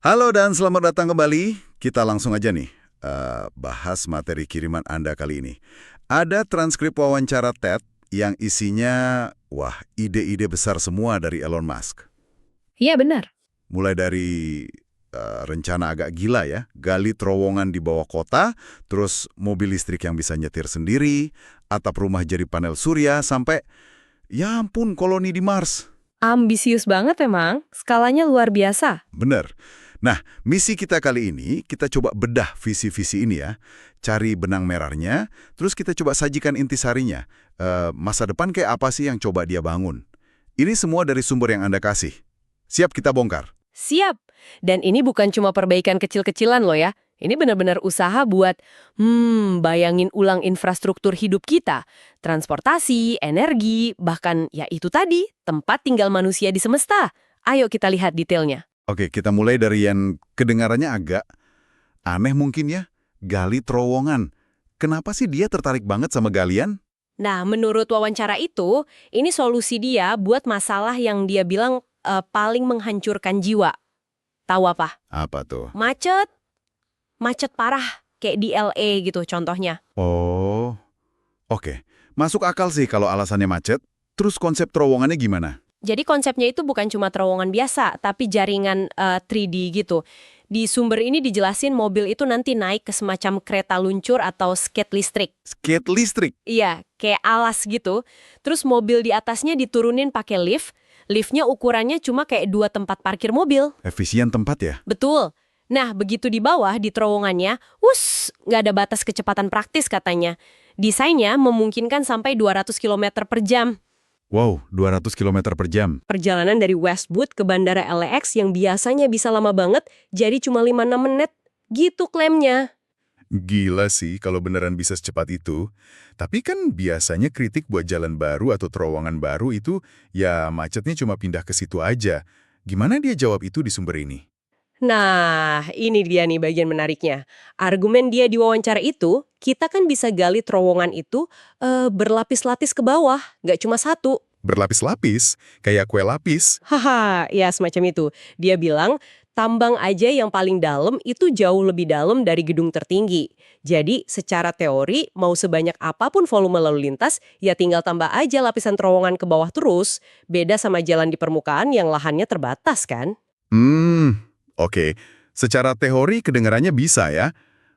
Halo dan selamat datang kembali. Kita langsung aja nih bahas materi kiriman Anda kali ini. Ada transkrip wawancara TED yang isinya, wah, ide-ide besar semua dari Elon Musk. Iya benar. Mulai dari rencana agak gila ya, gali terowongan di bawah kota, terus mobil listrik yang bisa nyetir sendiri, atap rumah jadi panel surya, sampai, ya ampun, koloni di Mars. Ambisius banget emang, skalanya luar biasa. Bener. Nah, misi kita kali ini, kita coba bedah visi-visi ini ya. Cari benang merahnya, terus kita coba sajikan intisarinya. Masa depan kayak apa sih yang coba dia bangun? Ini semua dari sumber yang Anda kasih. Siap kita bongkar? Siap. Dan ini bukan cuma perbaikan kecil-kecilan loh ya. Ini benar-benar usaha buat, bayangin ulang infrastruktur hidup kita. Transportasi, energi, bahkan ya itu tadi, tempat tinggal manusia di semesta. Ayo kita lihat detailnya. Oke, kita mulai dari yang kedengarannya agak aneh mungkin ya. Gali terowongan. Kenapa sih dia tertarik banget sama galian? Nah, menurut wawancara itu, ini solusi dia buat masalah yang dia bilang paling menghancurkan jiwa. Tahu apa? Apa tuh? Macet. Macet parah, kayak di LA gitu contohnya. Oh, oke. Masuk akal sih kalau alasannya macet. Terus konsep terowongannya gimana? Jadi konsepnya itu bukan cuma terowongan biasa, tapi jaringan 3D gitu. Di sumber ini dijelasin mobil itu nanti naik ke semacam kereta luncur atau skate listrik. Skate listrik. Iya, kayak alas gitu. Terus mobil di atasnya diturunin pakai lift. Liftnya ukurannya cuma kayak 2 tempat parkir mobil. Efisien tempat ya? Betul. Nah, begitu di bawah, di terowongannya, nggak ada batas kecepatan praktis katanya. Desainnya memungkinkan sampai 200 km per jam. Wow, 200 km per jam. Perjalanan dari Westwood ke Bandara LAX yang biasanya bisa lama banget, jadi cuma 5-6 menit. Gitu klaimnya. Gila sih kalau beneran bisa secepat itu. Tapi kan biasanya kritik buat jalan baru atau terowongan baru itu, ya macetnya cuma pindah ke situ aja. Gimana dia jawab itu di sumber ini? Nah, ini dia nih bagian menariknya. Argumen dia di wawancara itu, kita kan bisa gali terowongan itu berlapis-lapis ke bawah, nggak cuma satu. Berlapis-lapis, kayak kue lapis. Haha, ya semacam itu. Dia bilang, tambang aja yang paling dalam itu jauh lebih dalam dari gedung tertinggi. Jadi, secara teori, mau sebanyak apapun volume lalu lintas, ya tinggal tambah aja lapisan terowongan ke bawah terus. Beda sama jalan di permukaan yang lahannya terbatas kan? Oke. Secara teori kedengarannya bisa ya.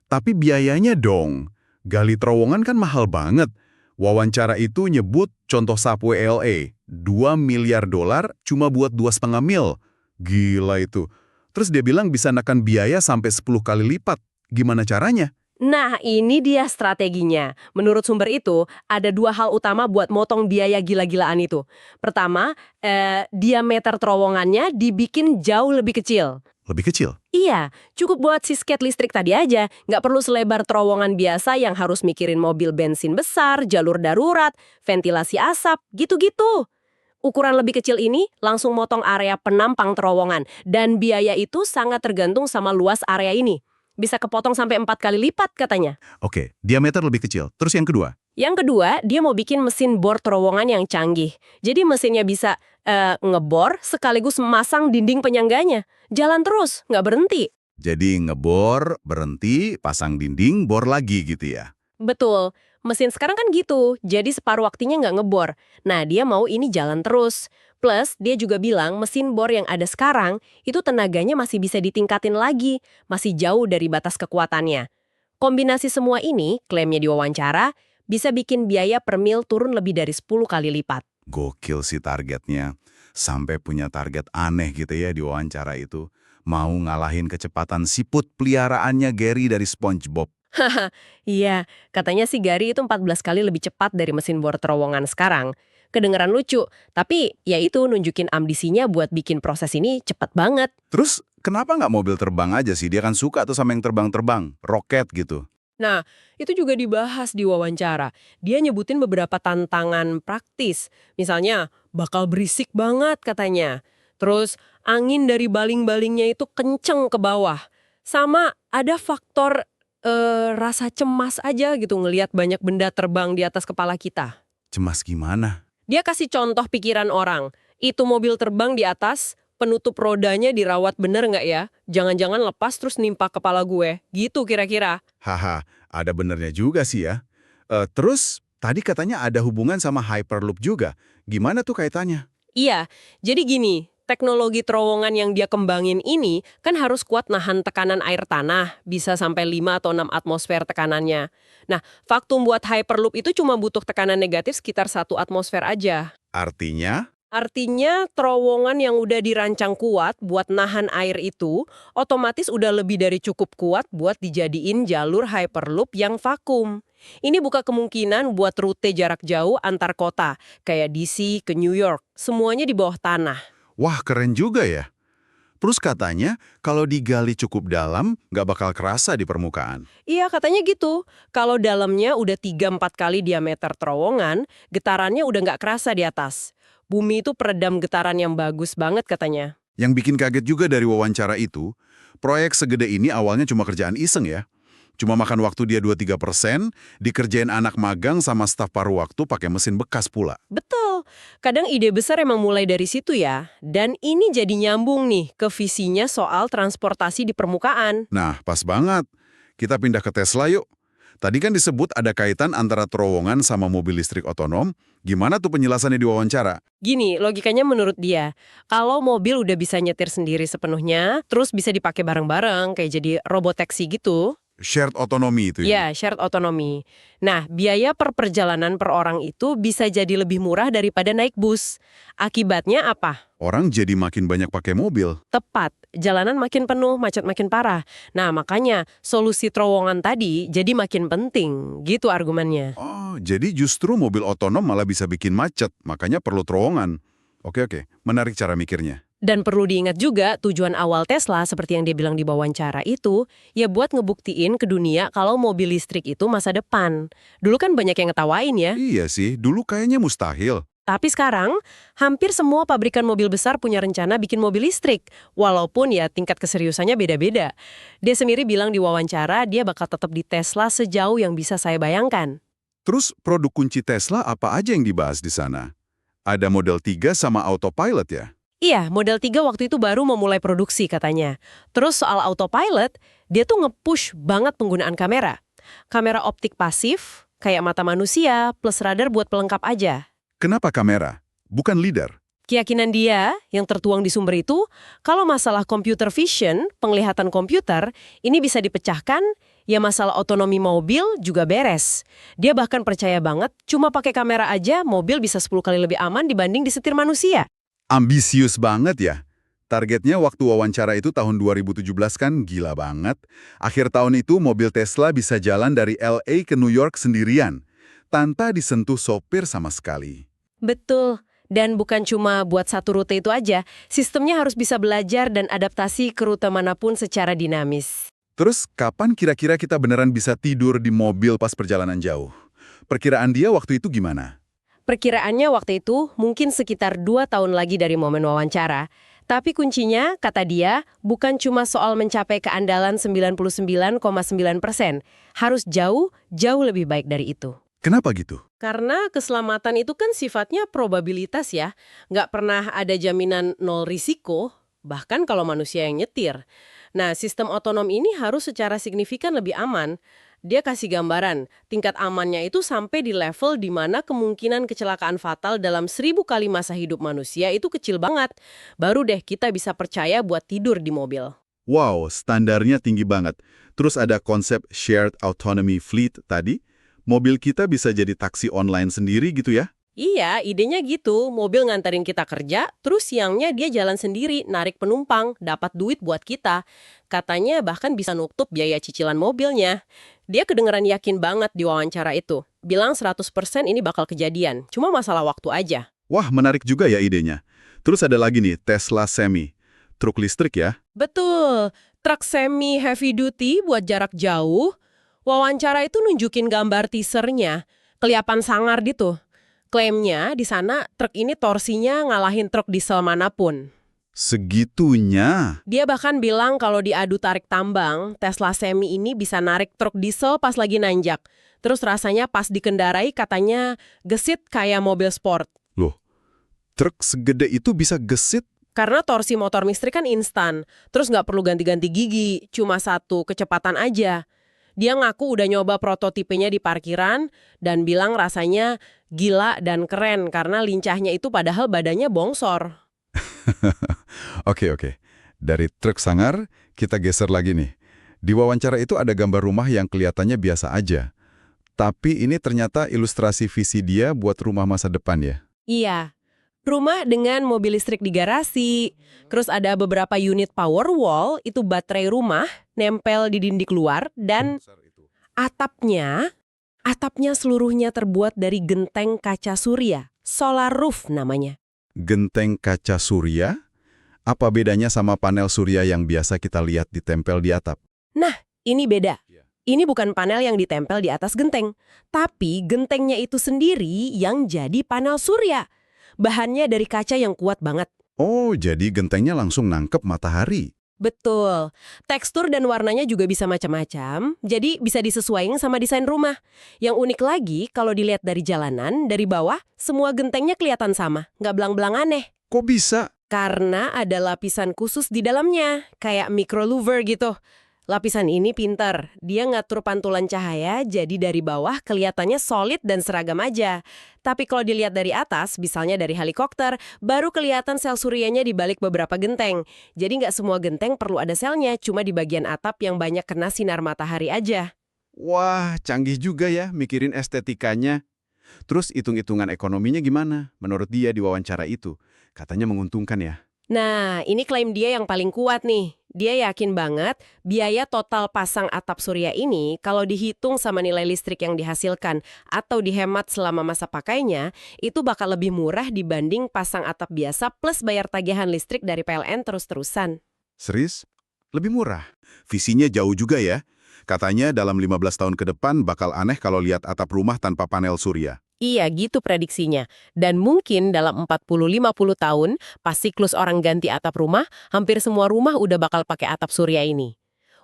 Tapi biayanya dong. Gali terowongan kan mahal banget. Wawancara itu nyebut contoh subway LA, 2 miliar dolar cuma buat 2,5 mil. Gila itu. Terus dia bilang bisa nekan biaya sampai 10 kali lipat. Gimana caranya? Nah, ini dia strateginya. Menurut sumber itu, ada 2 hal utama buat motong biaya gila-gilaan itu. Pertama, diameter terowongannya dibikin jauh lebih kecil. Lebih kecil. Iya, cukup buat si skate listrik tadi aja. Nggak perlu selebar terowongan biasa yang harus mikirin mobil bensin besar, jalur darurat, ventilasi asap, gitu-gitu. Ukuran lebih kecil ini langsung motong area penampang terowongan. Dan biaya itu sangat tergantung sama luas area ini. Bisa kepotong sampai 4 kali lipat katanya. Oke, diameter lebih kecil. Terus yang kedua? Yang kedua, dia mau bikin mesin bor terowongan yang canggih. Jadi mesinnya bisa ngebor sekaligus memasang dinding penyangganya. Jalan terus, nggak berhenti. Jadi ngebor, berhenti, pasang dinding, bor lagi gitu ya. Betul, mesin sekarang kan gitu, jadi separuh waktunya nggak ngebor. Nah, dia mau ini jalan terus. Plus, dia juga bilang mesin bor yang ada sekarang, itu tenaganya masih bisa ditingkatin lagi, masih jauh dari batas kekuatannya. Kombinasi semua ini, klaimnya di wawancara, bisa bikin biaya per mil turun lebih dari 10 kali lipat. Gokil sih targetnya. Sampai punya target aneh gitu ya di wawancara itu. Mau ngalahin kecepatan siput peliharaannya Gary dari SpongeBob. Iya, katanya sih Gary itu 14 kali lebih cepat dari mesin bor terowongan sekarang. Kedengeran lucu, tapi ya itu nunjukin ambisinya buat bikin proses ini cepat banget. Terus kenapa nggak mobil terbang aja sih? Dia kan suka tuh sama yang terbang-terbang. Roket gitu. Nah, itu juga dibahas di wawancara. Dia nyebutin beberapa tantangan praktis. Misalnya, bakal berisik banget katanya. Terus, angin dari baling-balingnya itu kenceng ke bawah. Sama ada faktor rasa cemas aja gitu ngelihat banyak benda terbang di atas kepala kita. Cemas gimana? Dia kasih contoh pikiran orang. Itu mobil terbang di atas, penutup rodanya dirawat bener nggak ya? Jangan-jangan lepas terus nimpa kepala gue. Gitu kira-kira. Haha, ada benernya juga sih ya. Terus, tadi katanya ada hubungan sama Hyperloop juga. Gimana tuh kaitannya? Iya, jadi gini, teknologi terowongan yang dia kembangin ini kan harus kuat nahan tekanan air tanah, bisa sampai 5 atau 6 atmosfer tekanannya. Nah, vakum buat Hyperloop itu cuma butuh tekanan negatif sekitar 1 atmosfer aja. Artinya, Artinya terowongan yang udah dirancang kuat buat nahan air itu otomatis udah lebih dari cukup kuat buat dijadiin jalur Hyperloop yang vakum. Ini buka kemungkinan buat rute jarak jauh antar kota, kayak DC ke New York, semuanya di bawah tanah. wah keren juga ya. Terus katanya, kalau digali cukup dalam, nggak bakal kerasa di permukaan. Iya, katanya gitu. Kalau dalamnya udah 3-4 kali diameter terowongan, getarannya udah nggak kerasa di atas. Bumi itu peredam getaran yang bagus banget katanya. Yang bikin kaget juga dari wawancara itu, proyek segede ini awalnya cuma kerjaan iseng ya. Cuma makan waktu dia 2-3%, dikerjain anak magang sama staf paruh waktu pakai mesin bekas pula. Betul. Kadang ide besar emang mulai dari situ ya. Dan ini jadi nyambung nih ke visinya soal transportasi di permukaan. Nah, pas banget. Kita pindah ke Tesla yuk. Tadi kan disebut ada kaitan antara terowongan sama mobil listrik otonom. Gimana tuh penjelasannya di wawancara? Gini, logikanya menurut dia, kalau mobil udah bisa nyetir sendiri sepenuhnya, terus bisa dipakai bareng-bareng, kayak jadi robotaxi gitu. Shared autonomy itu ya? Ya, shared autonomy. Nah, biaya per perjalanan per orang itu bisa jadi lebih murah daripada naik bus. Akibatnya apa? Orang jadi makin banyak pakai mobil. Tepat, jalanan makin penuh, macet makin parah. Nah, makanya solusi terowongan tadi jadi makin penting, gitu argumennya. Oh, jadi justru mobil otonom malah bisa bikin macet, makanya perlu terowongan. Oke, menarik cara mikirnya. Dan perlu diingat juga, tujuan awal Tesla seperti yang dia bilang di wawancara itu, ya buat ngebuktiin ke dunia kalau mobil listrik itu masa depan. Dulu kan banyak yang ngetawain ya. Iya sih, dulu kayaknya mustahil. Tapi sekarang, hampir semua pabrikan mobil besar punya rencana bikin mobil listrik. Walaupun ya tingkat keseriusannya beda-beda. Dia sendiri bilang di wawancara, dia bakal tetap di Tesla sejauh yang bisa saya bayangkan. Terus produk kunci Tesla apa aja yang dibahas di sana? Ada Model 3 sama Autopilot ya? Iya, Model 3 waktu itu baru memulai produksi katanya. Terus soal autopilot, dia tuh nge-push banget penggunaan kamera. Kamera optik pasif, kayak mata manusia, plus radar buat pelengkap aja. Kenapa kamera? Bukan LiDAR. Keyakinan dia, yang tertuang di sumber itu, kalau masalah computer vision, penglihatan komputer, ini bisa dipecahkan, ya masalah otonomi mobil juga beres. Dia bahkan percaya banget, cuma pakai kamera aja, mobil bisa 10 kali lebih aman dibanding disetir manusia. Ambisius banget ya. Targetnya waktu wawancara itu tahun 2017 kan gila banget. Akhir tahun itu mobil Tesla bisa jalan dari LA ke New York sendirian, tanpa disentuh sopir sama sekali. Betul. Dan bukan cuma buat satu rute itu aja, sistemnya harus bisa belajar dan adaptasi ke rute manapun secara dinamis. Terus kapan kira-kira kita beneran bisa tidur di mobil pas perjalanan jauh? Perkiraan dia waktu itu gimana? Perkiraannya waktu itu mungkin sekitar 2 tahun lagi dari momen wawancara. Tapi kuncinya, kata dia, bukan cuma soal mencapai keandalan 99,9%. Harus jauh, jauh lebih baik dari itu. Kenapa gitu? Karena keselamatan itu kan sifatnya probabilitas ya. Nggak pernah ada jaminan nol risiko, bahkan kalau manusia yang nyetir. Nah, sistem otonom ini harus secara signifikan lebih aman. Dia kasih gambaran, tingkat amannya itu sampai di level di mana kemungkinan kecelakaan fatal dalam 1000 kali masa hidup manusia itu kecil banget. Baru deh kita bisa percaya buat tidur di mobil. Wow, standarnya tinggi banget. Terus ada konsep shared autonomy fleet tadi. Mobil kita bisa jadi taksi online sendiri gitu ya? Iya, idenya gitu. Mobil nganterin kita kerja, terus siangnya dia jalan sendiri, narik penumpang, dapat duit buat kita. Katanya bahkan bisa nutup biaya cicilan mobilnya. Dia kedengeran yakin banget di wawancara itu. Bilang 100% ini bakal kejadian, cuma masalah waktu aja. Wah, menarik juga ya idenya. Terus ada lagi nih, Tesla Semi. Truk listrik ya? Betul, truk semi heavy duty buat jarak jauh. Wawancara itu nunjukin gambar teasernya, kelihatan sangar gitu. Klaimnya di sana truk ini torsinya ngalahin truk diesel manapun. Segitunya? Dia bahkan bilang kalau diadu tarik tambang, Tesla Semi ini bisa narik truk diesel pas lagi nanjak. Terus rasanya pas dikendarai katanya gesit kayak mobil sport. Loh, truk segede itu bisa gesit Karena torsi motor listrik kan instan, terus nggak perlu ganti-ganti gigi, cuma satu kecepatan aja. Dia ngaku udah nyoba prototipenya di parkiran dan bilang rasanya gila dan keren karena lincahnya itu padahal badannya bongsor. Oke. Dari truk sangar, kita geser lagi nih. Di wawancara itu ada gambar rumah yang kelihatannya biasa aja. Tapi ini ternyata ilustrasi visi dia buat rumah masa depan ya. Iya, rumah dengan mobil listrik di garasi, terus ada beberapa unit power wall, itu baterai rumah, nempel di dinding luar, dan atapnya, atapnya seluruhnya terbuat dari genteng kaca surya, solar roof namanya. Genteng kaca surya? Apa bedanya sama panel surya yang biasa kita lihat ditempel di atap? Nah, ini beda. Ini bukan panel yang ditempel di atas genteng, tapi gentengnya itu sendiri yang jadi panel surya. Bahannya dari kaca yang kuat banget. Oh, jadi gentengnya langsung nangkep matahari. Betul. Tekstur dan warnanya juga bisa macam-macam, jadi bisa disesuaikan sama desain rumah. Yang unik lagi, kalau dilihat dari jalanan, dari bawah, semua gentengnya kelihatan sama, nggak belang-belang aneh. Kok bisa? Karena ada lapisan khusus di dalamnya, kayak micro louver gitu. Lapisan ini pinter, dia ngatur pantulan cahaya, jadi dari bawah kelihatannya solid dan seragam aja. Tapi kalau dilihat dari atas, misalnya dari helikopter, baru kelihatan sel suryanya di balik beberapa genteng. Jadi nggak semua genteng perlu ada selnya, cuma di bagian atap yang banyak kena sinar matahari aja. Wah, canggih juga ya mikirin estetikanya. Terus hitung-hitungan ekonominya gimana? Menurut dia di wawancara itu, katanya menguntungkan ya. Nah, ini klaim dia yang paling kuat nih. Dia yakin banget biaya total pasang atap surya ini kalau dihitung sama nilai listrik yang dihasilkan atau dihemat selama masa pakainya, itu bakal lebih murah dibanding pasang atap biasa plus bayar tagihan listrik dari PLN terus-terusan. Serius? Lebih murah? Visinya jauh juga ya. Katanya dalam 15 tahun ke depan bakal aneh kalau lihat atap rumah tanpa panel surya. Iya, gitu prediksinya. Dan mungkin dalam 40-50 tahun, pas siklus orang ganti atap rumah, hampir semua rumah udah bakal pakai atap surya ini.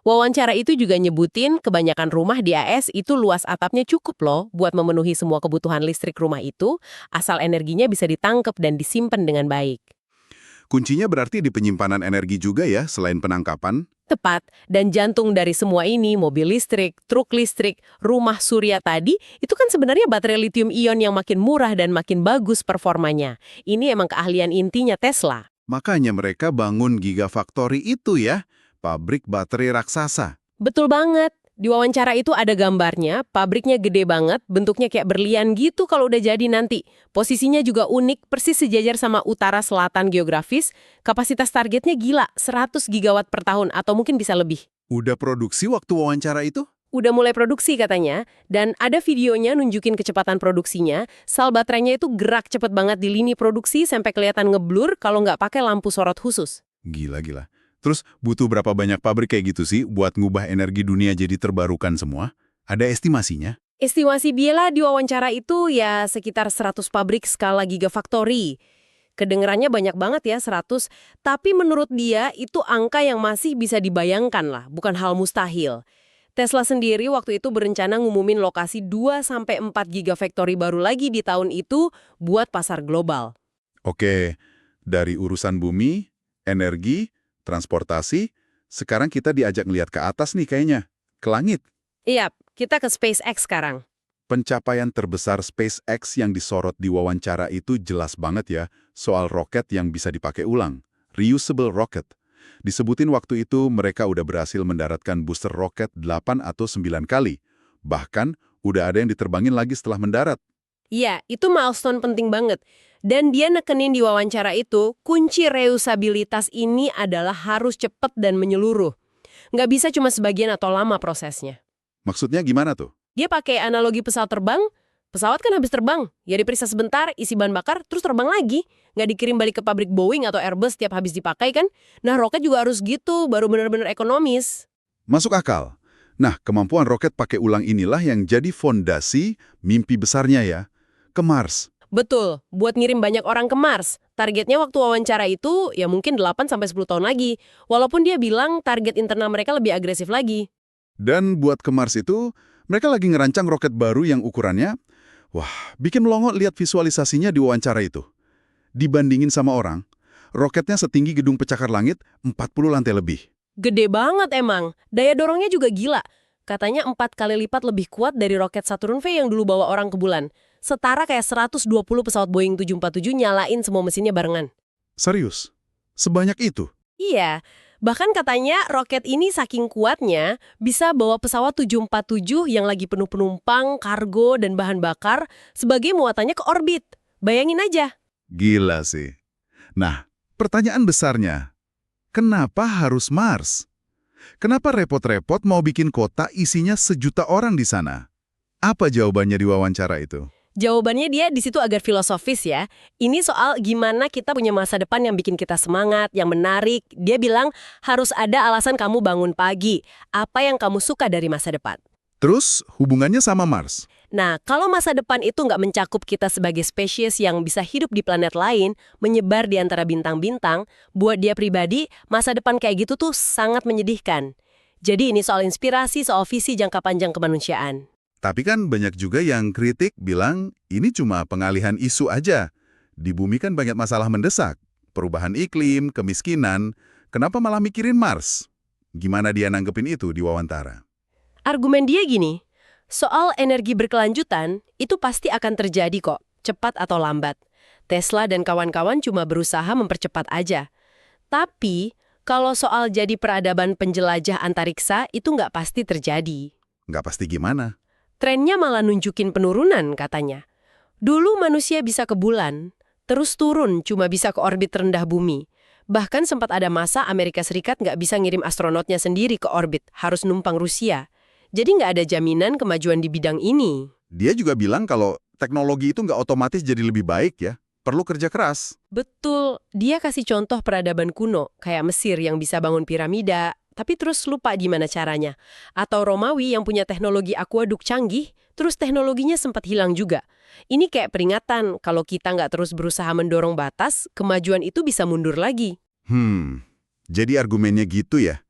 Wawancara itu juga nyebutin kebanyakan rumah di AS itu luas atapnya cukup loh buat memenuhi semua kebutuhan listrik rumah itu, asal energinya bisa ditangkap dan disimpan dengan baik. Kuncinya berarti di penyimpanan energi juga ya, selain penangkapan? Tepat, dan jantung dari semua ini, mobil listrik, truk listrik, rumah surya tadi, itu kan sebenarnya baterai lithium ion yang makin murah dan makin bagus performanya. Ini emang keahlian intinya Tesla. Makanya mereka bangun Gigafactory itu ya, pabrik baterai raksasa. Betul banget. Di wawancara itu ada gambarnya, pabriknya gede banget, bentuknya kayak berlian gitu kalau udah jadi nanti. Posisinya juga unik, persis sejajar sama utara-selatan geografis. Kapasitas targetnya gila, 100 gigawatt per tahun atau mungkin bisa lebih. Udah produksi waktu wawancara itu? Udah mulai produksi katanya, dan ada videonya nunjukin kecepatan produksinya. Sel baterainya itu gerak cepet banget di lini produksi sampai kelihatan ngeblur kalau nggak pakai lampu sorot khusus. Gila. Terus butuh berapa banyak pabrik kayak gitu sih buat ngubah energi dunia jadi terbarukan semua? Ada estimasinya? Estimasi Biela di wawancara itu ya sekitar 100 pabrik skala gigafactory. Kedengerannya banyak banget ya 100, tapi menurut dia itu angka yang masih bisa dibayangkan lah, bukan hal mustahil. Tesla sendiri waktu itu berencana ngumumin lokasi 2-4 gigafactory baru lagi di tahun itu buat pasar global. Oke, dari urusan bumi, energi, transportasi, sekarang kita diajak ngeliat ke atas nih kayaknya, ke langit. Iya, kita ke SpaceX sekarang. Pencapaian terbesar SpaceX yang disorot di wawancara itu jelas banget ya, soal roket yang bisa dipakai ulang, reusable rocket. Disebutin waktu itu mereka udah berhasil mendaratkan booster roket 8 atau 9 kali. Bahkan, udah ada yang diterbangin lagi setelah mendarat. Iya, itu milestone penting banget. Dan dia nekenin di wawancara itu, kunci reusabilitas ini adalah harus cepat dan menyeluruh. Nggak bisa cuma sebagian atau lama prosesnya. Maksudnya gimana tuh? Dia pakai analogi pesawat terbang. Pesawat kan habis terbang, ya diperiksa sebentar, isi bahan bakar, terus terbang lagi. Nggak dikirim balik ke pabrik Boeing atau Airbus setiap habis dipakai kan? Nah, roket juga harus gitu, baru benar-benar ekonomis. Masuk akal. Nah, kemampuan roket pakai ulang inilah yang jadi fondasi mimpi besarnya ya, ke Mars. Betul, buat ngirim banyak orang ke Mars. Targetnya waktu wawancara itu ya mungkin 8-10 tahun lagi. Walaupun dia bilang target internal mereka lebih agresif lagi. Dan buat ke Mars itu, mereka lagi ngerancang roket baru yang ukurannya, wah, bikin melongo lihat visualisasinya di wawancara itu. Dibandingin sama orang, Roketnya setinggi gedung pencakar langit 40 lantai lebih. Gede banget emang. Daya dorongnya juga gila. Katanya 4 kali lipat lebih kuat dari roket Saturn V yang dulu bawa orang ke bulan. Setara kayak 120 pesawat Boeing 747 nyalain semua mesinnya barengan. Serius? Sebanyak itu? Iya, bahkan katanya roket ini saking kuatnya bisa bawa pesawat 747 yang lagi penuh penumpang, kargo, dan bahan bakar sebagai muatannya ke orbit. Bayangin aja. Gila sih. Nah, pertanyaan besarnya, kenapa harus Mars? Kenapa repot-repot mau bikin kota isinya 1 juta orang di sana? Apa jawabannya di wawancara itu? Jawabannya dia di situ agak filosofis ya. Ini soal gimana kita punya masa depan yang bikin kita semangat, yang menarik. Dia bilang harus ada alasan kamu bangun pagi. Apa yang kamu suka dari masa depan? Terus, hubungannya sama Mars? Nah, kalau masa depan itu nggak mencakup kita sebagai spesies yang bisa hidup di planet lain, menyebar di antara bintang-bintang, buat dia pribadi, masa depan kayak gitu tuh sangat menyedihkan. Jadi ini soal inspirasi, soal visi jangka panjang kemanusiaan. Tapi kan banyak juga yang kritik bilang ini cuma pengalihan isu aja. Di bumi kan banyak masalah mendesak. Perubahan iklim, kemiskinan. Kenapa malah mikirin Mars? Gimana dia nanggepin itu di wawancara? Argumen dia gini, soal energi berkelanjutan itu pasti akan terjadi kok, cepat atau lambat. Tesla dan kawan-kawan cuma berusaha mempercepat aja. Tapi, kalau soal jadi peradaban penjelajah antariksa itu nggak pasti terjadi. Nggak pasti gimana? Trennya malah nunjukin penurunan katanya. Dulu manusia bisa ke bulan, terus turun cuma bisa ke orbit rendah bumi. Bahkan sempat ada masa Amerika Serikat nggak bisa ngirim astronotnya sendiri ke orbit, harus numpang Rusia. Jadi nggak ada jaminan kemajuan di bidang ini. Dia juga bilang kalau teknologi itu nggak otomatis jadi lebih baik ya. Perlu kerja keras. Betul, dia kasih contoh peradaban kuno, kayak Mesir yang bisa bangun piramida, tapi terus lupa gimana caranya. Atau Romawi yang punya teknologi akuaduk canggih, terus teknologinya sempat hilang juga. Ini kayak peringatan, kalau kita nggak terus berusaha mendorong batas, kemajuan itu bisa mundur lagi. Jadi argumennya gitu ya?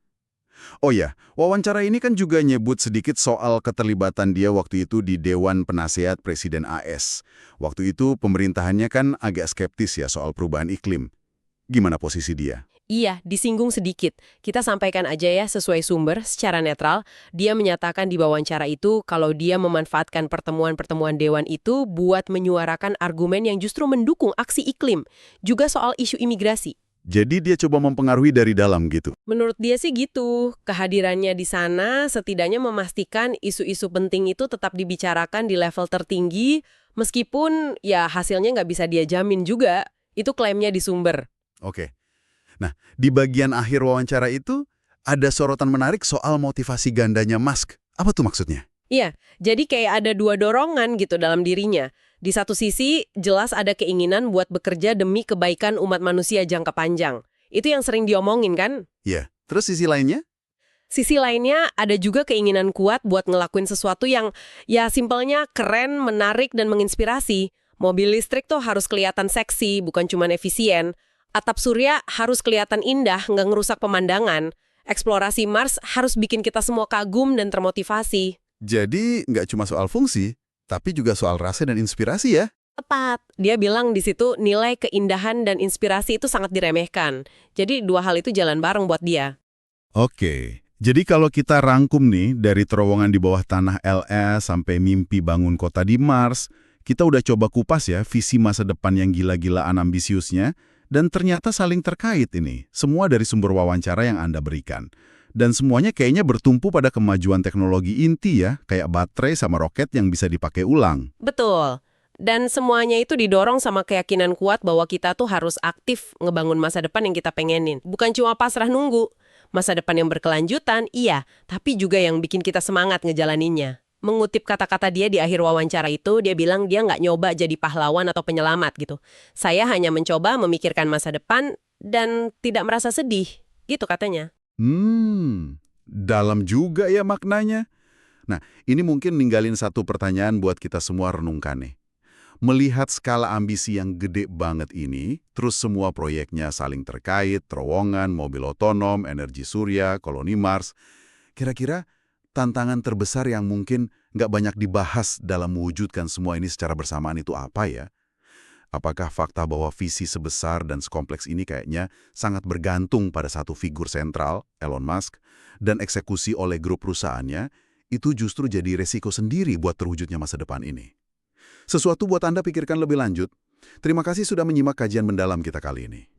Oh ya, wawancara ini kan juga nyebut sedikit soal keterlibatan dia waktu itu di Dewan Penasehat Presiden AS. Waktu itu pemerintahannya kan agak skeptis ya soal perubahan iklim. Gimana posisi dia? Iya, disinggung sedikit. Kita sampaikan aja ya sesuai sumber, secara netral. Dia menyatakan di wawancara itu kalau dia memanfaatkan pertemuan-pertemuan Dewan itu buat menyuarakan argumen yang justru mendukung aksi iklim. Juga soal isu imigrasi. Jadi dia coba mempengaruhi dari dalam gitu. Menurut dia sih gitu. Kehadirannya di sana setidaknya memastikan isu-isu penting itu tetap dibicarakan di level tertinggi, meskipun ya hasilnya nggak bisa dia jamin juga. Itu klaimnya di sumber. Oke. Nah, di bagian akhir wawancara itu ada sorotan menarik soal motivasi gandanya Musk. Apa tuh maksudnya? Iya, jadi kayak ada dua dorongan gitu dalam dirinya. Di satu sisi, jelas ada keinginan buat bekerja demi kebaikan umat manusia jangka panjang. Itu yang sering diomongin kan? Iya. Terus sisi lainnya? Sisi lainnya ada juga keinginan kuat buat ngelakuin sesuatu yang ya simpelnya keren, menarik, dan menginspirasi. Mobil listrik tuh harus kelihatan seksi, bukan cuma efisien. Atap surya harus kelihatan indah, nggak ngerusak pemandangan. Eksplorasi Mars harus bikin kita semua kagum dan termotivasi. Jadi nggak cuma soal fungsi, tapi juga soal rasa dan inspirasi ya? Tepat. Dia bilang di situ nilai keindahan dan inspirasi itu sangat diremehkan. Jadi dua hal itu jalan bareng buat dia. Oke. Jadi kalau kita rangkum nih dari terowongan di bawah tanah LS sampai mimpi bangun kota di Mars, kita udah coba kupas ya visi masa depan yang gila-gilaan ambisiusnya, dan ternyata saling terkait ini. Semua dari sumber wawancara yang Anda berikan. Dan semuanya kayaknya bertumpu pada kemajuan teknologi inti ya, kayak baterai sama roket yang bisa dipakai ulang. Betul. Dan semuanya itu didorong sama keyakinan kuat bahwa kita tuh harus aktif ngebangun masa depan yang kita pengenin. Bukan cuma pasrah nunggu. Masa depan yang berkelanjutan, iya, tapi juga yang bikin kita semangat ngejalaninnya. Mengutip kata-kata dia di akhir wawancara itu, dia bilang dia nggak nyoba jadi pahlawan atau penyelamat gitu. Saya hanya mencoba memikirkan masa depan dan tidak merasa sedih, gitu katanya. Dalam juga ya maknanya. Nah, ini mungkin ninggalin satu pertanyaan buat kita semua renungkan nih. Melihat skala ambisi yang gede banget ini, terus semua proyeknya saling terkait, terowongan, mobil otonom, energi surya, koloni Mars, kira-kira tantangan terbesar yang mungkin nggak banyak dibahas dalam mewujudkan semua ini secara bersamaan itu apa ya? Apakah fakta bahwa visi sebesar dan sekompleks ini kayaknya sangat bergantung pada satu figur sentral, Elon Musk, dan eksekusi oleh grup perusahaannya, itu justru jadi resiko sendiri buat terwujudnya masa depan ini. Sesuatu buat Anda pikirkan lebih lanjut. Terima kasih sudah menyimak kajian mendalam kita kali ini.